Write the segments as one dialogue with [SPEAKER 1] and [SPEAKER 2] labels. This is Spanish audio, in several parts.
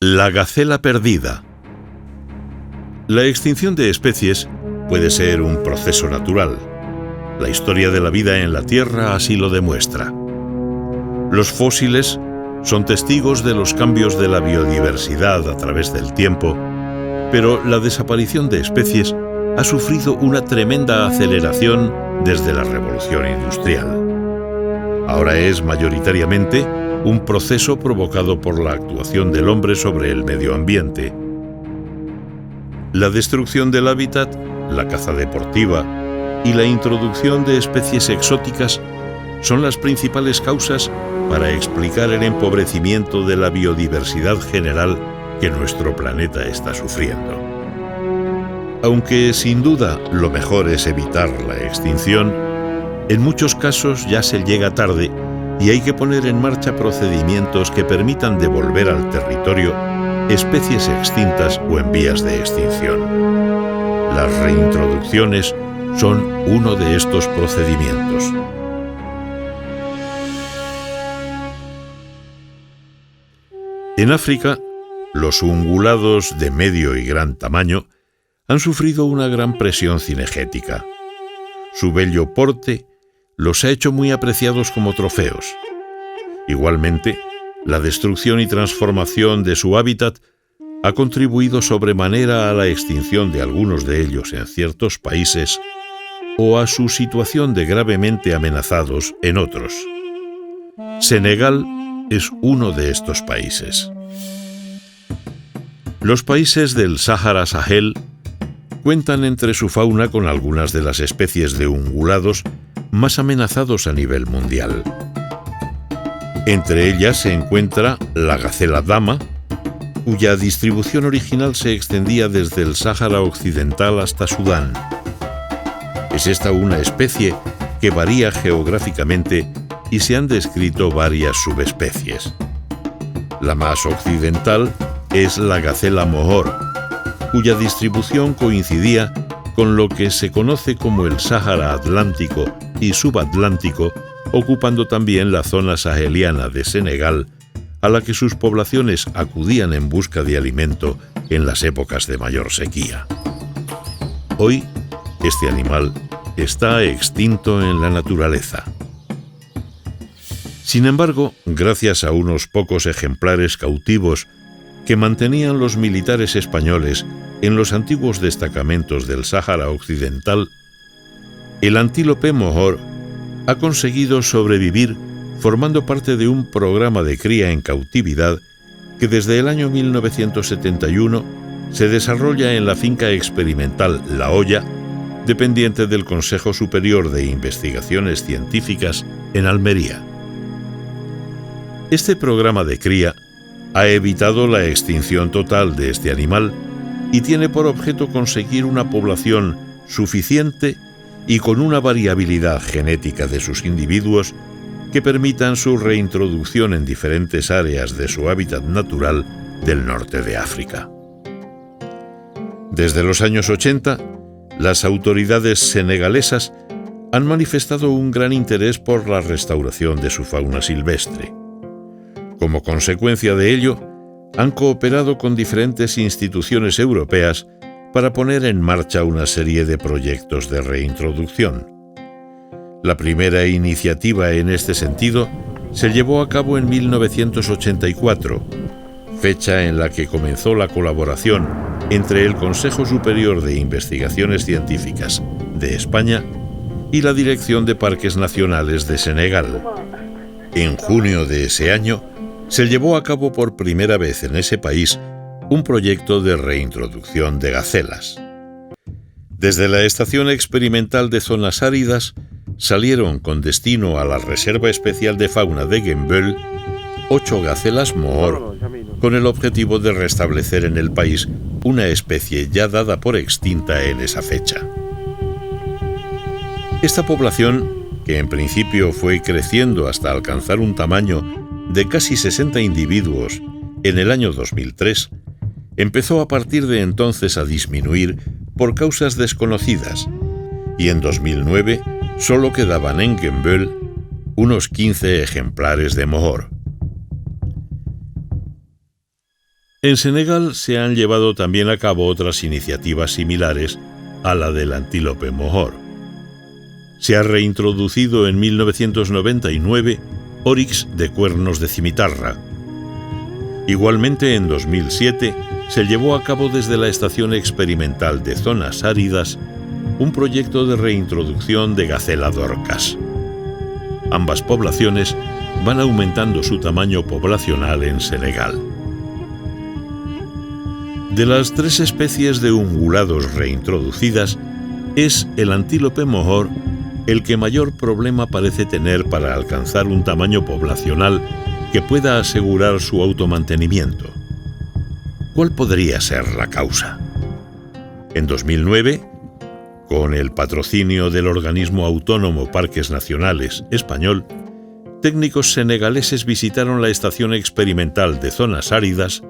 [SPEAKER 1] La gacela perdida. La extinción de especies puede ser un proceso natural. La historia de la vida en la Tierra así lo demuestra. Los fósiles son testigos de los cambios de la biodiversidad a través del tiempo, pero la desaparición de especies ha sufrido una tremenda aceleración desde la Revolución Industrial. Ahora es mayoritariamente un proceso provocado por la actuación del hombre sobre el medio ambiente. La destrucción del hábitat, la caza deportiva y la introducción de especies exóticas son las principales causas para explicar el empobrecimiento de la biodiversidad general que nuestro planeta está sufriendo. Aunque sin duda lo mejor es evitar la extinción, en muchos casos ya se llega tarde y hay que poner en marcha procedimientos que permitan devolver al territorio especies extintas o en vías de extinción. Las reintroducciones son uno de estos procedimientos. En África, los ungulados de medio y gran tamaño han sufrido una gran presión cinegética. Su bello porte los ha hecho muy apreciados como trofeos. Igualmente, la destrucción y transformación de su hábitat ha contribuido sobremanera a la extinción de algunos de ellos en ciertos países o a su situación de gravemente amenazados en otros. Senegal es uno de estos países. Los países del Sáhara-Sahel cuentan entre su fauna con algunas de las especies de ungulados más amenazados a nivel mundial. Entre ellas se encuentra la gacela dama, cuya distribución original se extendía desde el Sáhara Occidental hasta Sudán. Es esta una especie que varía geográficamente y se han descrito varias subespecies. La más occidental es la gacela mohor, cuya distribución coincidía con lo que se conoce como el Sáhara Atlántico y Subatlántico, ocupando también la zona saheliana de Senegal, a la que sus poblaciones acudían en busca de alimento en las épocas de mayor sequía. Hoy, este animal está extinto en la naturaleza. Sin embargo, gracias a unos pocos ejemplares cautivos que mantenían los militares españoles en los antiguos destacamentos del Sáhara Occidental, el antílope mohor ha conseguido sobrevivir formando parte de un programa de cría en cautividad que desde el año 1971 se desarrolla en la finca experimental La Hoya, dependiente del Consejo Superior de Investigaciones Científicas en Almería. Este programa de cría ha evitado la extinción total de este animal y tiene por objeto conseguir una población suficiente y con una variabilidad genética de sus individuos que permitan su reintroducción en diferentes áreas de su hábitat natural del norte de África. Desde los años 80, las autoridades senegalesas han manifestado un gran interés por la restauración de su fauna silvestre. Como consecuencia de ello, han cooperado con diferentes instituciones europeas para poner en marcha una serie de proyectos de reintroducción. La primera iniciativa en este sentido se llevó a cabo en 1984, fecha en la que comenzó la colaboración entre el Consejo Superior de Investigaciones Científicas de España y la Dirección de Parques Nacionales de Senegal. En junio de ese año, se llevó a cabo por primera vez en ese país un proyecto de reintroducción de gacelas. Desde la Estación Experimental de Zonas Áridas salieron con destino a la Reserva Especial de Fauna de Gembel 8 gacelas mohor con el objetivo de restablecer en el país una especie ya dada por extinta en esa fecha. Esta población, que en principio fue creciendo hasta alcanzar un tamaño de casi 60 individuos en el año 2003, empezó a partir de entonces a disminuir por causas desconocidas y en 2009 solo quedaban en Gembel unos 15 ejemplares de mohor. En Senegal se han llevado también a cabo otras iniciativas similares a la del antílope mohor. Se ha reintroducido en 1999 Oryx de cuernos de cimitarra. Igualmente, en 2007 se llevó a cabo desde la Estación Experimental de Zonas Áridas un proyecto de reintroducción de gacela dorcas. Ambas poblaciones van aumentando su tamaño poblacional en Senegal. De las 3 especies de ungulados reintroducidas, es el antílope mohor el que mayor problema parece tener para alcanzar un tamaño poblacional que pueda asegurar su automantenimiento. ¿Cuál podría ser la causa? En 2009, con el patrocinio del organismo autónomo Parques Nacionales español, técnicos senegaleses visitaron la Estación Experimental de Zonas Áridas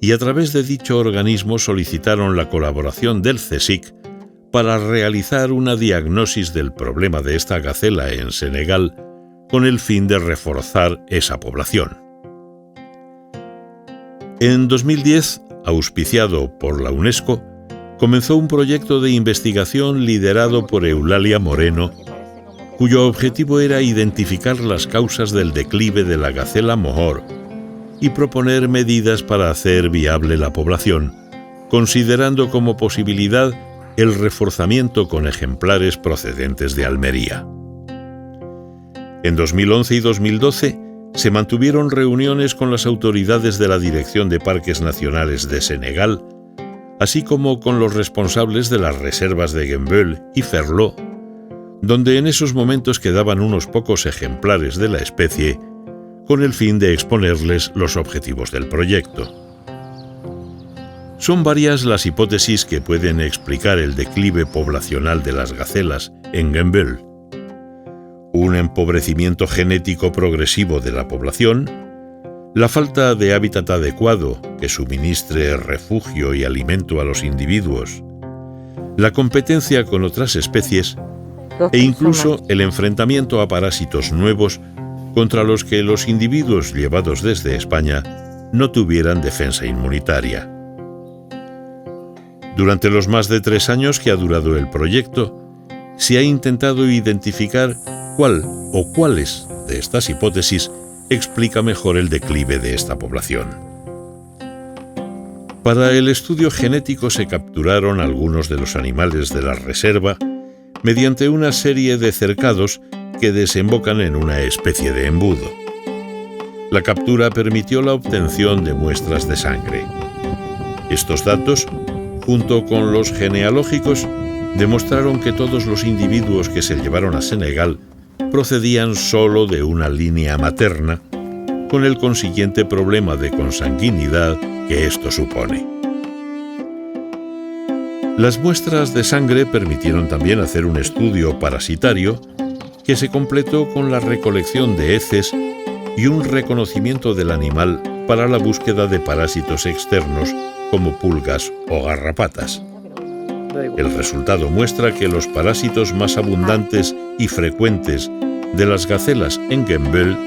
[SPEAKER 1] y a través de dicho organismo solicitaron la colaboración del CSIC para realizar una diagnosis del problema de esta gacela en Senegal con el fin de reforzar esa población. En 2010, auspiciado por la UNESCO, comenzó un proyecto de investigación liderado por Eulalia Moreno, cuyo objetivo era identificar las causas del declive de la gacela mohor y proponer medidas para hacer viable la población, considerando como posibilidad el reforzamiento con ejemplares procedentes de Almería. En 2011 y 2012 se mantuvieron reuniones con las autoridades de la Dirección de Parques Nacionales de Senegal, así como con los responsables de las reservas de Gembel y Ferlo, donde en esos momentos quedaban unos pocos ejemplares de la especie, con el fin de exponerles los objetivos del proyecto. Son varias las hipótesis que pueden explicar el declive poblacional de las gacelas en Gembel. Un empobrecimiento genético progresivo de la población, la falta de hábitat adecuado que suministre refugio y alimento a los individuos, la competencia con otras especies e incluso el enfrentamiento a parásitos nuevos contra los que los individuos llevados desde España no tuvieran defensa inmunitaria. Durante los más de 3 años que ha durado el proyecto, se ha intentado identificar cuál o cuáles de estas hipótesis explica mejor el declive de esta población. Para el estudio genético se capturaron algunos de los animales de la reserva mediante una serie de cercados que desembocan en una especie de embudo. La captura permitió la obtención de muestras de sangre. Estos datos, junto con los genealógicos, demostraron que todos los individuos que se llevaron a Senegal procedían solo de una línea materna, con el consiguiente problema de consanguinidad que esto supone. Las muestras de sangre permitieron también hacer un estudio parasitario que se completó con la recolección de heces y un reconocimiento del animal para la búsqueda de parásitos externos como pulgas o garrapatas. El resultado muestra que los parásitos más abundantes y frecuentes de las gacelas en Gembel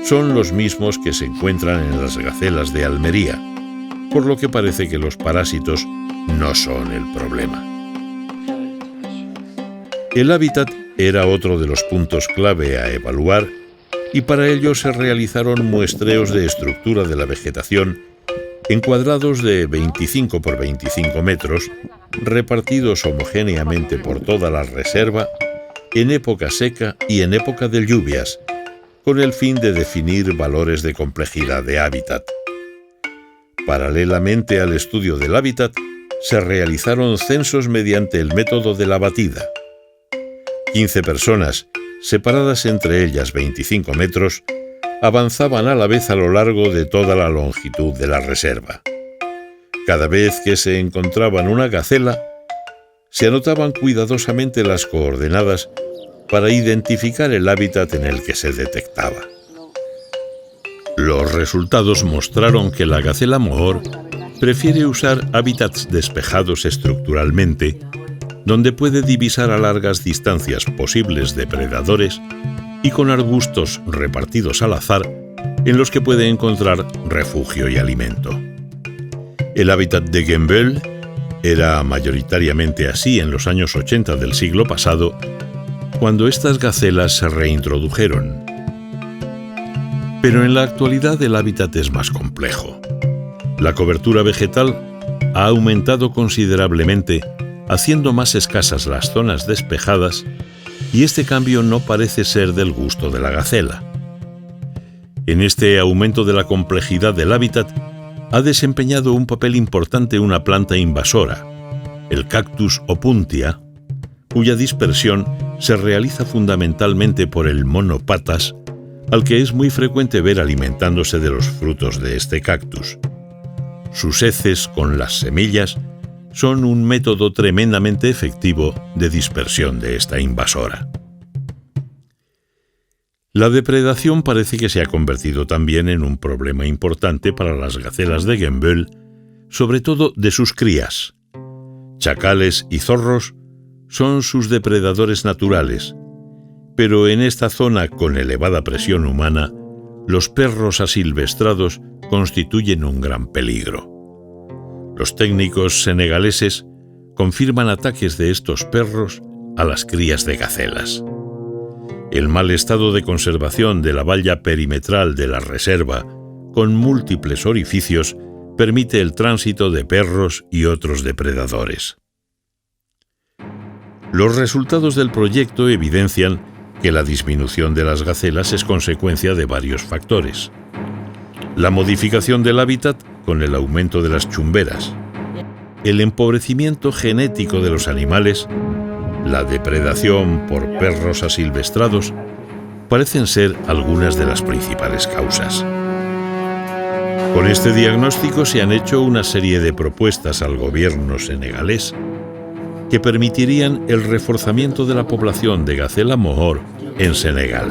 [SPEAKER 1] son los mismos que se encuentran en las gacelas de Almería, por lo que parece que los parásitos no son el problema. El hábitat era otro de los puntos clave a evaluar y para ello se realizaron muestreos de estructura de la vegetación en cuadrados de 25 por 25 metros, repartidos homogéneamente por toda la reserva, en época seca y en época de lluvias, con el fin de definir valores de complejidad de hábitat. Paralelamente al estudio del hábitat, se realizaron censos mediante el método de la batida. 15 personas, separadas entre ellas 25 metros, avanzaban a la vez a lo largo de toda la longitud de la reserva. Cada vez que se encontraban una gacela, se anotaban cuidadosamente las coordenadas para identificar el hábitat en el que se detectaba. Los resultados mostraron que la gacela mohor prefiere usar hábitats despejados estructuralmente, donde puede divisar a largas distancias posibles depredadores y con arbustos repartidos al azar en los que puede encontrar refugio y alimento. El hábitat de Gembloux era mayoritariamente así en los años 80 del siglo pasado, cuando estas gacelas se reintrodujeron. Pero en la actualidad el hábitat es más complejo. La cobertura vegetal ha aumentado considerablemente, haciendo más escasas las zonas despejadas, y este cambio no parece ser del gusto de la gacela. En este aumento de la complejidad del hábitat ha desempeñado un papel importante una planta invasora, el Cactus opuntia, cuya dispersión se realiza fundamentalmente por el mono patas, al que es muy frecuente ver alimentándose de los frutos de este cactus. Sus heces con las semillas son un método tremendamente efectivo de dispersión de esta invasora. La depredación parece que se ha convertido también en un problema importante para las gacelas de Gembloux, sobre todo de sus crías. Chacales y zorros son sus depredadores naturales, pero en esta zona con elevada presión humana, los perros asilvestrados constituyen un gran peligro. Los técnicos senegaleses confirman ataques de estos perros a las crías de gacelas. El mal estado de conservación de la valla perimetral de la reserva, con múltiples orificios, permite el tránsito de perros y otros depredadores. Los resultados del proyecto evidencian que la disminución de las gacelas es consecuencia de varios factores. La modificación del hábitat con el aumento de las chumberas, el empobrecimiento genético de los animales, la depredación por perros asilvestrados, parecen ser algunas de las principales causas. Con este diagnóstico se han hecho una serie de propuestas al gobierno senegalés que permitirían el reforzamiento de la población de gacela mohor en Senegal.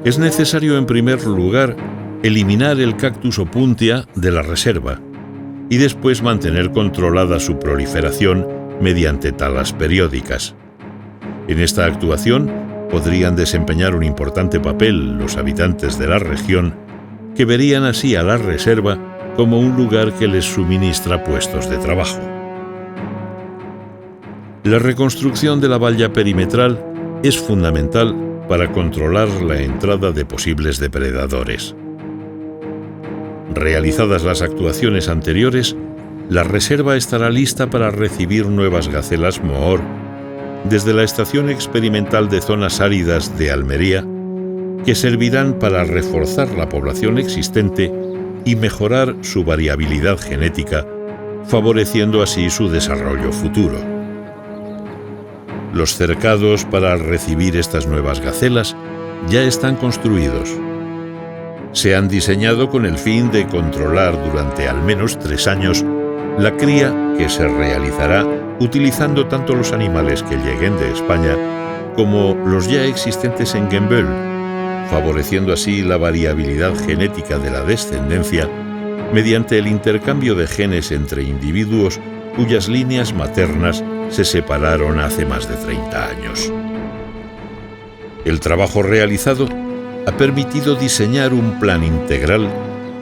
[SPEAKER 1] Es necesario, en primer lugar, eliminar el Cactus opuntia de la reserva y después mantener controlada su proliferación mediante talas periódicas. En esta actuación podrían desempeñar un importante papel los habitantes de la región, que verían así a la reserva como un lugar que les suministra puestos de trabajo. La reconstrucción de la valla perimetral es fundamental para controlar la entrada de posibles depredadores. Realizadas las actuaciones anteriores, la reserva estará lista para recibir nuevas gacelas mohor desde la Estación Experimental de Zonas Áridas de Almería, que servirán para reforzar la población existente y mejorar su variabilidad genética, favoreciendo así su desarrollo futuro. Los cercados para recibir estas nuevas gacelas ya están construidos. Se han diseñado con el fin de controlar durante al menos 3 años la cría, que se realizará utilizando tanto los animales que lleguen de España como los ya existentes en Gembloux, favoreciendo así la variabilidad genética de la descendencia mediante el intercambio de genes entre individuos cuyas líneas maternas se separaron hace más de 30 años. El trabajo realizado ha permitido diseñar un plan integral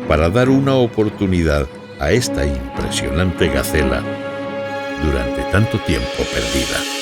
[SPEAKER 1] para dar una oportunidad a esta impresionante gacela durante tanto tiempo perdida.